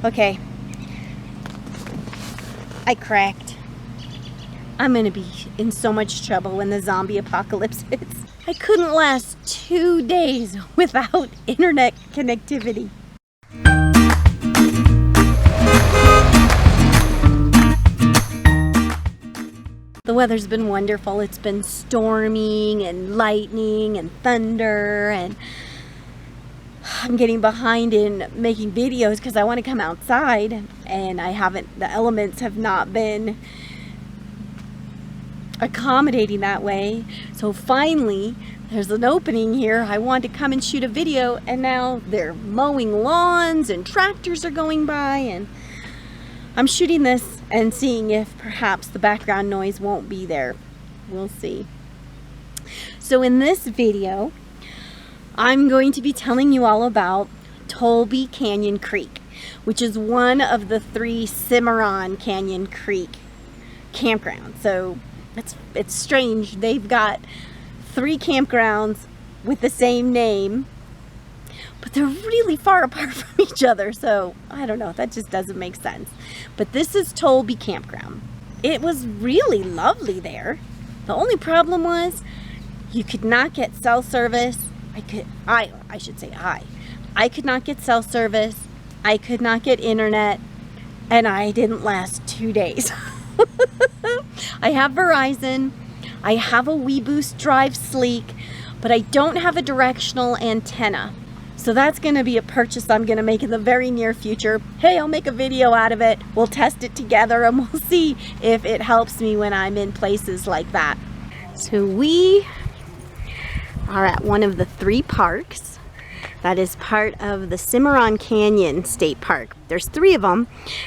Okay. I cracked. I'm gonna be in so much trouble when the zombie apocalypse hits. I couldn't last 2 days without internet connectivity. The weather's been wonderful. It's been storming and lightning and thunder, and I'm getting behind in making videos because I want to come outside, and the elements have not been accommodating that way. So finally there's an opening here. I want to come and shoot a video, and now they're mowing lawns and tractors are going by, and I'm shooting this and seeing if perhaps the background noise won't be there. We'll see. So in this video, I'm going to be telling you all about Tolby Canyon Creek, which is one of the 3 Cimarron Canyon Creek campgrounds. So it's strange. They've got 3 campgrounds with the same name, but they're really far apart from each other. So I don't know, that just doesn't make sense. But this is Tolby Campground. It was really lovely there. The only problem was you could not get cell service. I could not get cell service. I could not get internet, and I didn't last 2 days. I have Verizon. I have a WeBoost Drive Sleek, but I don't have a directional antenna. So that's going to be a purchase I'm going to make in the very near future. Hey, I'll make a video out of it. We'll test it together and we'll see if it helps me when I'm in places like that. So we are at one of the 3 parks that is part of the Cimarron Canyon State Park. There's 3 of them,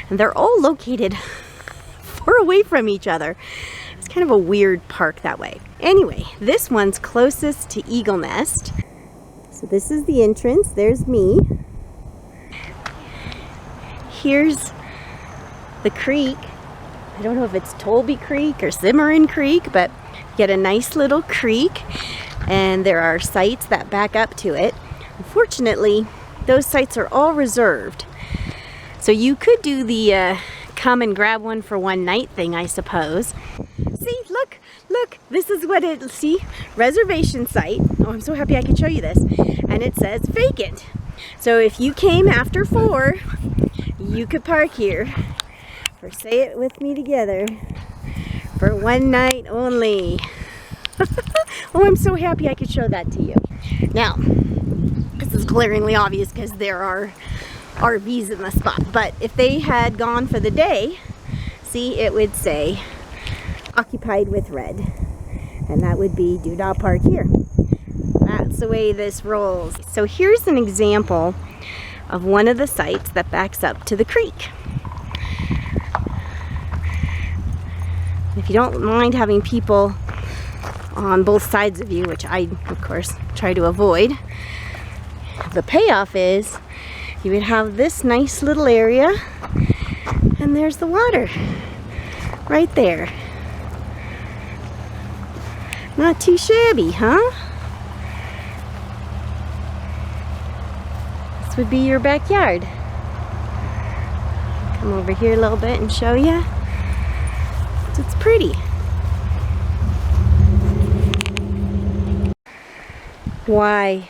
and they're all located far away from each other. It's kind of a weird park that way. Anyway, this one's closest to Eagle Nest. So this is the entrance. There's me. Here's the creek. I don't know if it's Tolby Creek or Cimarron Creek, but you get a nice little creek, and there are sites that back up to it. Unfortunately, those sites are all reserved. So you could do the come and grab one for one night thing, I suppose. See, look, this is what see, reservation site. Oh, I'm so happy I could show you this. And it says vacant. So if you came after 4, you could park here. Or say it with me together. For one night only. Oh, I'm so happy I could show that to you. Now, this is glaringly obvious because there are RVs in the spot. But if they had gone for the day, see, it would say occupied with red. And that would be do not park here. That's the way this rolls. So here's an example of one of the sites that backs up to the creek. If you don't mind having people on both sides of you, which I, of course, try to avoid, the payoff is you would have this nice little area, and there's the water right there. Not too shabby, huh? This would be your backyard. Come over here a little bit and show you. It's pretty. Why?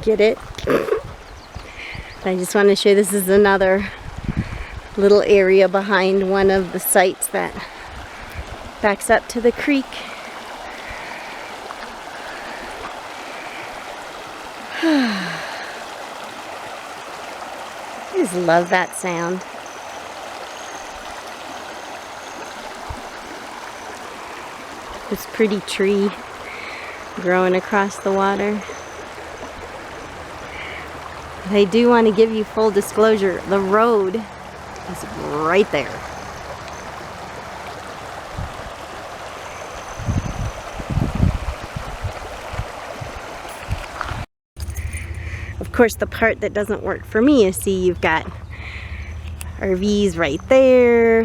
Get it? I just want to show you this is another little area behind one of the sites that backs up to the creek. I just love that sound. This pretty tree growing across the water. I do want to give you full disclosure. The road is right there. Of course, the part that doesn't work for me is, see, you've got RVs right there.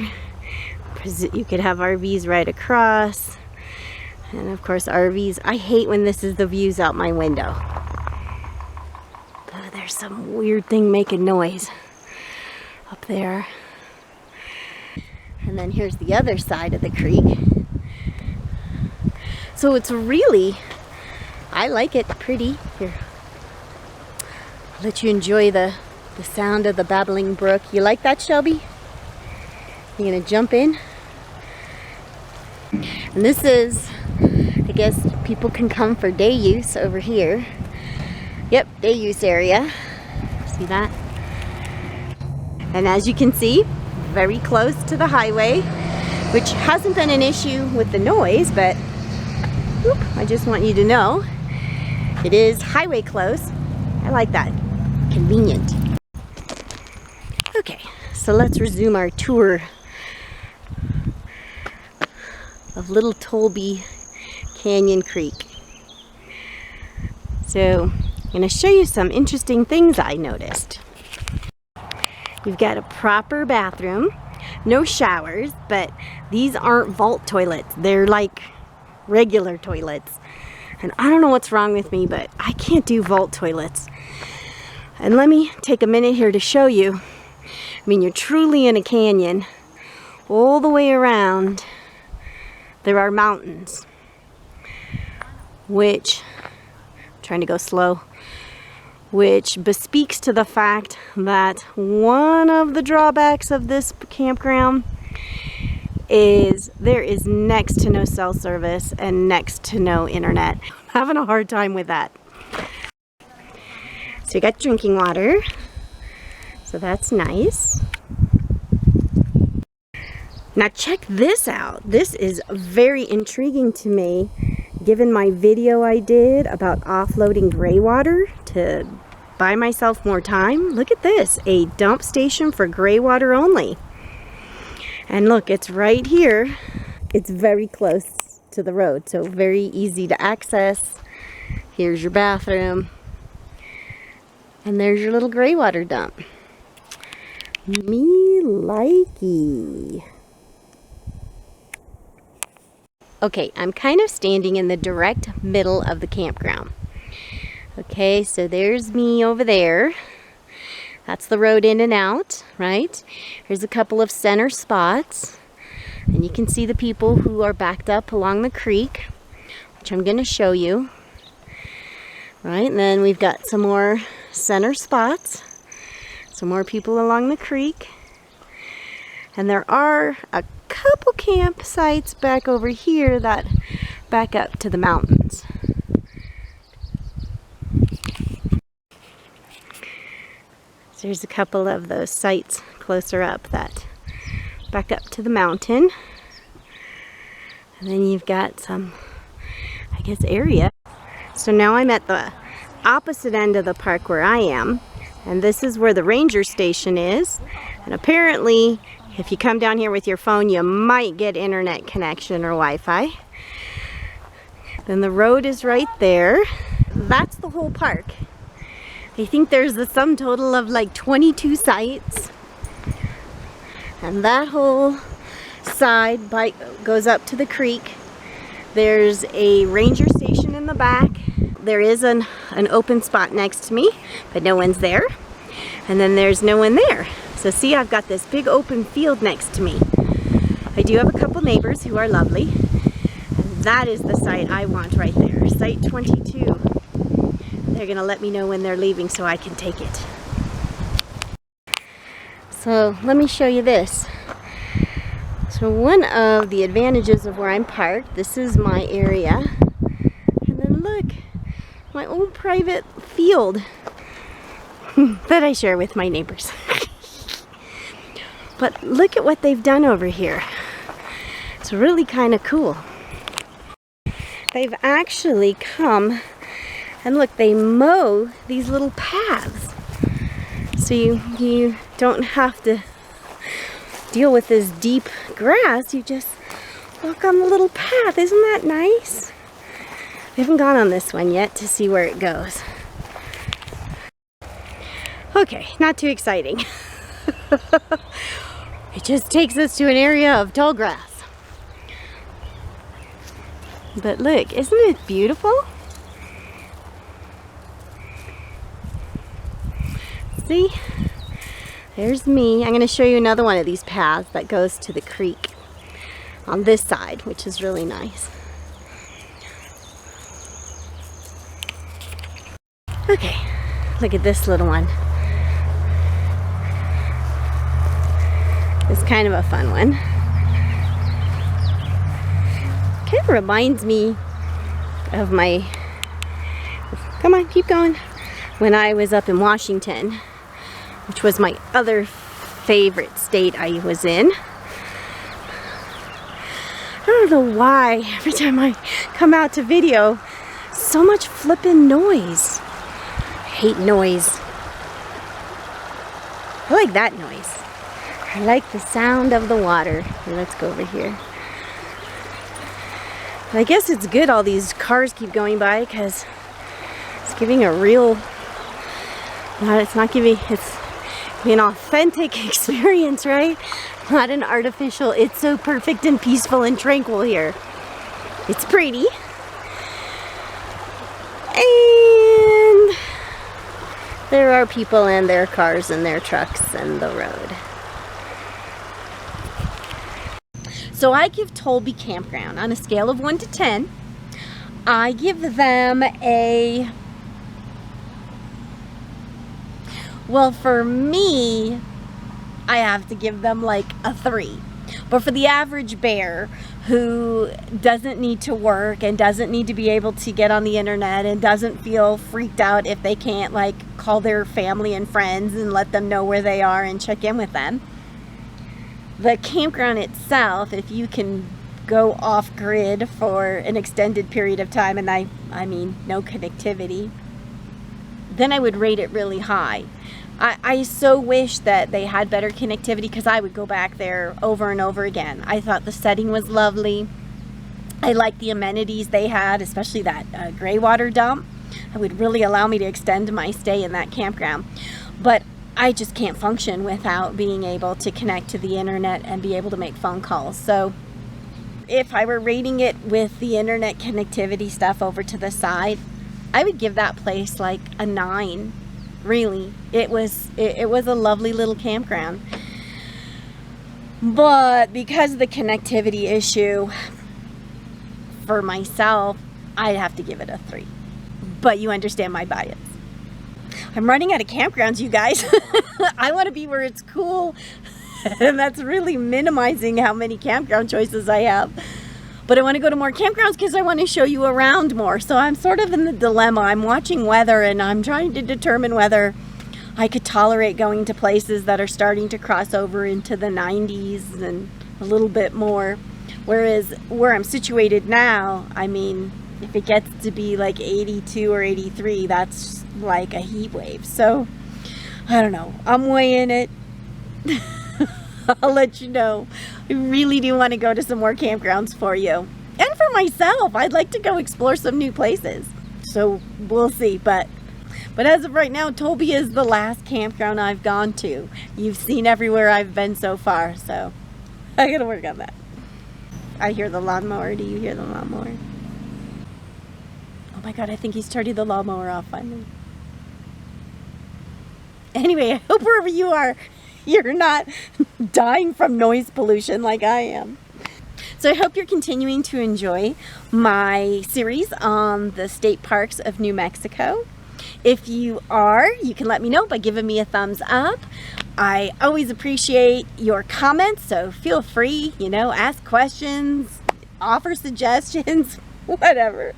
You could have RVs right across. And of course, RVs. I hate when this is the views out my window. Oh, there's some weird thing making noise. up there. And then here's the other side of the creek. So it's really, I like it pretty. Here, I'll let you enjoy the sound of the babbling brook. You like that, Shelby? You gonna jump in? And this is, I guess people can come for day use over here. Yep, day use area. See that? And as you can see, very close to the highway, which hasn't been an issue with the noise, but whoop, I just want you to know it is highway close. I like that. Convenient. Okay, so let's resume our tour of Little Tolby Canyon Creek. So I'm going to show you some interesting things I noticed. You've got a proper bathroom, no showers, but these aren't vault toilets. They're like regular toilets. And I don't know what's wrong with me, but I can't do vault toilets. And let me take a minute here to show you. I mean, you're truly in a canyon. All the way around, there are mountains, which, I'm trying to go slow, which bespeaks to the fact that one of the drawbacks of this campground is there is next to no cell service and next to no internet. I'm having a hard time with that. So you got drinking water, so that's nice. Now check this out. This is very intriguing to me, given my video I did about offloading gray water to buy myself more time. Look at this, a dump station for gray water only. And look, it's right here. It's very close to the road, so very easy to access. Here's your bathroom. And there's your little gray water dump. Me likey. Okay, I'm kind of standing in the direct middle of the campground. Okay, so there's me over there. That's the road in and out, right? Here's a couple of center spots. And you can see the people who are backed up along the creek, which I'm going to show you. Right, and then we've got some more center spots. Some more people along the creek. And there are a couple campsites back over here that back up to the mountains. So there's a couple of those sites closer up that back up to the mountain. And then you've got some, I guess, area. So now I'm at the opposite end of the park where I am. And this is where the ranger station is. And apparently, if you come down here with your phone, you might get internet connection or Wi-Fi. Then the road is right there. That's the whole park. I think there's the sum total of like 22 sites. And that whole side bike goes up to the creek. There's a ranger station in the back. There is an open spot next to me, but no one's there. And then there's no one there. So see, I've got this big open field next to me. I do have a couple neighbors who are lovely. And that is the site I want right there, site 22. They're gonna let me know when they're leaving so I can take it. So let me show you this. So one of the advantages of where I'm parked, this is my area. And then look, my own private field that I share with my neighbors. But look at what they've done over here. It's really kind of cool. They've actually come and look, they mow these little paths. So you don't have to deal with this deep grass. You just walk on the little path. Isn't that nice? I haven't gone on this one yet to see where it goes. Okay, not too exciting. It just takes us to an area of tall grass. But look, isn't it beautiful? See? There's me. I'm going to show you another one of these paths that goes to the creek on this side, which is really nice. Okay, look at this little one. It's kind of a fun one. Kind of reminds me of my, come on, keep going, when I was up in Washington, which was my other favorite state I was in. I don't know why every time I come out to video, so much flippin' noise. I hate noise. I like that noise. I like the sound of the water. Let's go over here. I guess it's good all these cars keep going by because it's giving a real, it's an authentic experience, right? Not an artificial, it's so perfect and peaceful and tranquil here. It's pretty. And there are people and their cars and their trucks and the road. So I give Tolby Campground, on a scale of 1 to 10, I give them a, well, for me, I have to give them like a 3. But for the average bear who doesn't need to work and doesn't need to be able to get on the internet and doesn't feel freaked out if they can't like call their family and friends and let them know where they are and check in with them, the campground itself, if you can go off grid for an extended period of time, and I mean no connectivity, then I would rate it really high. I so wish that they had better connectivity because I would go back there over and over again. I thought the setting was lovely. I liked the amenities they had, especially that gray water dump. It would really allow me to extend my stay in that campground. But I just can't function without being able to connect to the internet and be able to make phone calls. So if I were rating it with the internet connectivity stuff over to the side, I would give that place like a 9. Really, it was a lovely little campground. But because of the connectivity issue, for myself, I'd have to give it a 3. But you understand my bias. I'm running out of campgrounds, you guys. I want to be where it's cool, and that's really minimizing how many campground choices I have. But I want to go to more campgrounds because I want to show you around more. So I'm sort of in the dilemma. I'm watching weather and I'm trying to determine whether I could tolerate going to places that are starting to cross over into the 90s and a little bit more. Whereas where I'm situated now, I mean, if it gets to be like 82 or 83, that's like a heat wave. So I don't know. I'm weighing it. I'll let you know. I really do want to go to some more campgrounds for you. And for myself, I'd like to go explore some new places. So we'll see. But as of right now, Taulbee is the last campground I've gone to. You've seen everywhere I've been so far. So I gotta work on that. I hear the lawnmower. Do you hear the lawnmower? Oh my God, I think he's turning the lawnmower off finally. Anyway, I hope wherever you are, you're not dying from noise pollution like I am. So I hope you're continuing to enjoy my series on the state parks of New Mexico. If you are, you can let me know by giving me a thumbs up. I always appreciate your comments, so feel free, ask questions, offer suggestions, whatever.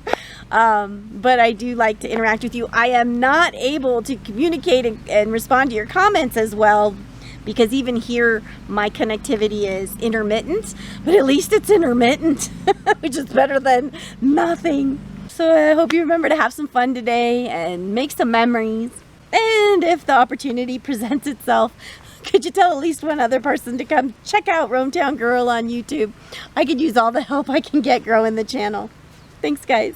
But I do like to interact with you. I am not able to communicate and respond to your comments as well, because even here my connectivity is intermittent, but at least it's intermittent, which is better than nothing. So I hope you remember to have some fun today and make some memories. And if the opportunity presents itself, could you tell at least one other person to come check out RoamTownGirl on YouTube? I could use all the help I can get growing the channel. Thanks, guys.